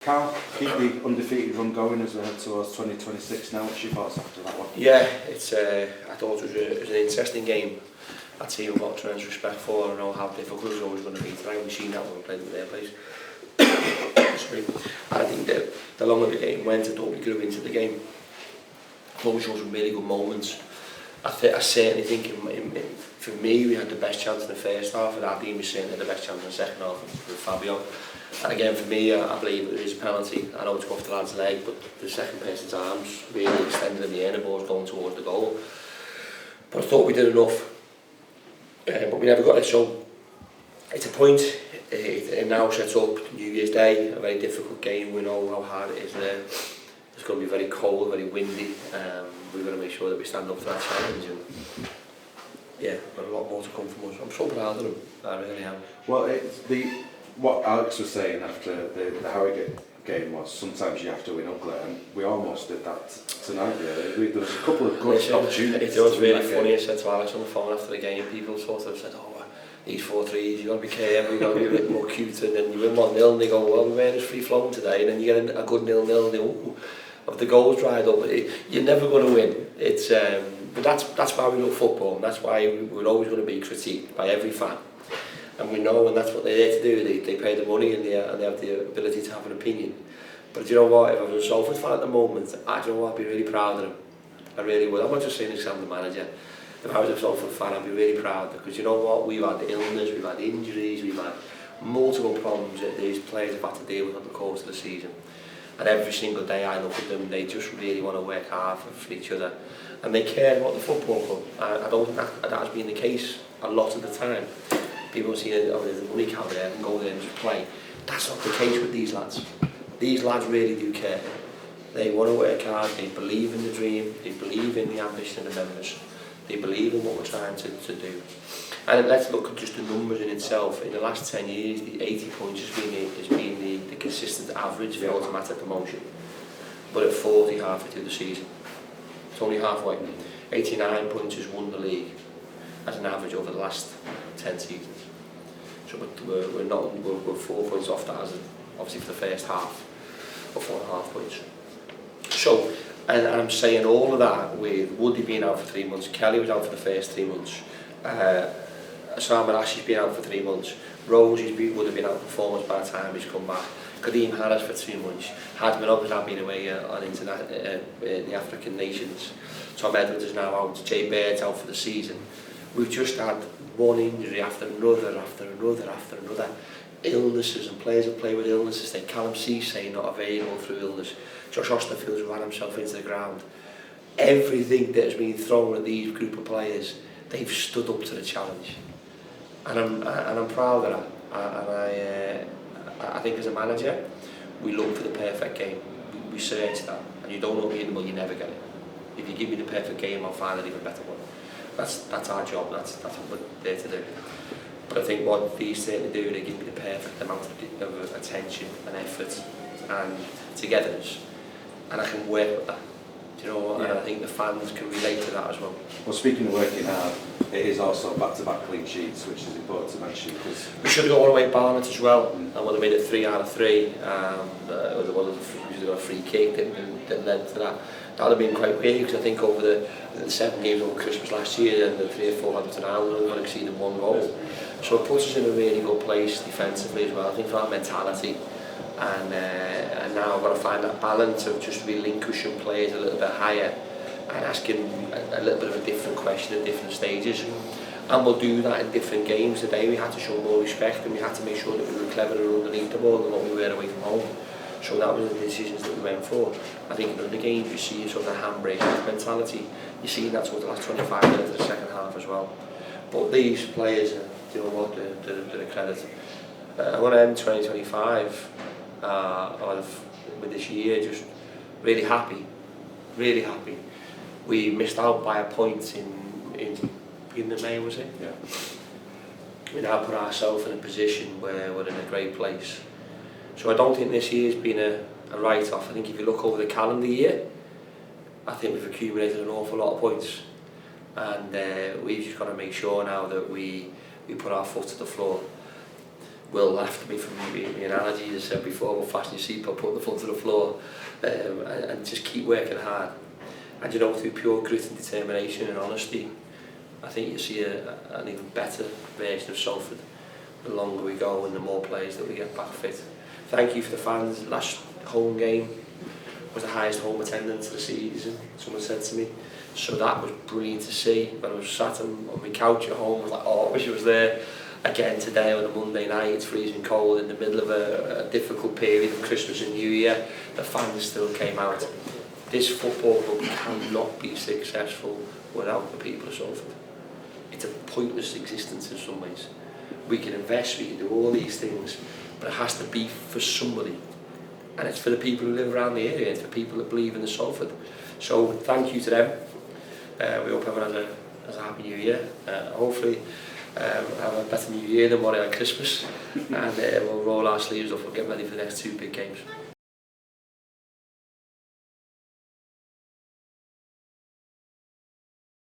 Karl, keep the undefeated run going as we head towards 2026 now. What's your thoughts after that one? Yeah, I thought it was an interesting game. A team I've got tremendous respect for. I know how difficult it's always going to be tonight. We've seen that when we played at their place. Sorry. I think that the longer the game went, I thought we grew into the game. I thought we showed some really good moments. I certainly think for me we had the best chance in the first half, and our team was certainly the best chance in the second half with Fabio. And again, for me, I believe it is a penalty. I know it's off the lad's leg, but the second person's arms really extended in the air, and the ball's going towards the goal. But I thought we did enough, but we never got it. So it's a point. It now sets up New Year's Day, a very difficult game. We know how hard it is there. It's going to be very cold, very windy. We've got to make sure that we stand up to that challenge. And yeah, got a lot more to come from us. I'm so proud of them. I really am. Well, what Alex was saying after the Harrogate game was sometimes you have to win ugly, and we almost did that tonight. Really, there was a couple of good opportunities. It was really funny. I said to Alex on the phone after the game, people sort of said, "Oh, these 4-3s, you got to be careful, you got to be a bit more cute." And then you win 1-0, and they go, "Well, we're just free flowing today," and then you get a good 0-0, and they, "Ooh, have the goals dried up?" You're never going to win. It's but that's why we love football, and that's why we're always going to be critiqued by every fan. And we know, and that's what they're there to do. They pay the money, and they have the ability to have an opinion. But do you know what? If I was a Salford fan at the moment, I'd be really proud of them. I really would. I'm not just saying this because I'm the manager. If I was a Salford fan, I'd be really proud, because you know what? We've had illness, we've had injuries, we've had multiple problems that these players have had to deal with on the course of the season. And every single day I look at them, they just really want to work hard for each other. And they care about the football club. I don't think that has been the case a lot of the time. People see there's a money cow there and go there and just play. That's not the case with these lads. These lads really do care. They want to work hard, they believe in the dream, they believe in the ambition of the members, they believe in what we're trying to do. And let's look at just the numbers in itself. In the last 10 years, the 80 points has been the consistent average for automatic promotion. But at 40 halfway through the season, it's only halfway. 89 points has won the league as an average over the last 10 seasons. So we're 4 points off that, as obviously for the first half, or 4.5 points. So, and I'm saying all of that with Woody being out for 3 months, Kelly was out for the first 3 months, Simon Ash's been out for 3 months, Rose would have been out of performance by the time he's come back, Kadeem Harris for 2 months, Hadman obviously been away on the African nations, Tom Edwards is now out, Jay Bird's out for the season. We've just had one injury after another, illnesses, and players have played with illnesses. Then Callum Ceesay not available through illness. Josh Osterfield's ran himself into the ground. Everything that has been thrown at these group of players, they've stood up to the challenge, and I'm proud of that. I think as a manager, we look for the perfect game. We search that, and you don't know the animal, you never get it. If you give me the perfect game, I'll find an even better one. That's our job. That's what we're there to do. But I think what these certainly do, they give me the perfect amount of attention and effort and togetherness, and I can work with that. Do you know what? Yeah. And I think the fans can relate to that as well. Well, speaking of working hard, it is also back-to-back clean sheets, which is important to mention, because we should have got all the way Barnett as well, and would have made it 3 out of 3. We should have got a free kick that led to that. That would have been quite weird, because I think over the 7 games over Christmas last year and the 3 or 4 Hampton Island, we only got exceeded 1 goal. So it puts us in a really good place defensively as well. I think for our mentality, and now I've got to find that balance of just relinquishing players a little bit higher and asking a little bit of a different question at different stages. And we'll do that in different games. Today we had to show more respect, and we had to make sure that we were cleverer underneath the ball than what we were away from home. So that was the decisions that we went for. I think in other games you see sort of the handbrake mentality. You see that sort of the last 25 minutes of the second half as well. But these players, you know what, they're a credit. I want to end 2025 with this year just really happy. We missed out by a point in the May, was it? Yeah. We now put ourselves in a position where we're in a great place. So I don't think this year's been a write-off. I think if you look over the calendar year, I think we've accumulated an awful lot of points, and we've just got to make sure now that we put our foot to the floor. Will laughed at me for me analogy, as I said before, about fasten your seatbelt, put the foot to the floor, and just keep working hard. And you know, through pure grit and determination and honesty, I think you'll see an even better version of Salford the longer we go and the more players that we get back fit. Thank you for the fans. Last home game was the highest home attendance of the season, someone said to me. So that was brilliant to see. When I was sat on my couch at home, I was like, oh, I wish I was there. Again today on a Monday night, it's freezing cold in the middle of a difficult period of Christmas and New Year. The fans still came out. This football club cannot be successful without the people of Salford. It's a pointless existence in some ways. We can invest, we can do all these things, but it has to be for somebody. And it's for the people who live around the area, it's for people that believe in the Salford. So thank you to them. We hope everyone has a happy New Year. Hopefully have a better New Year than what I had Christmas, and we'll roll our sleeves up and get ready for the next two big games.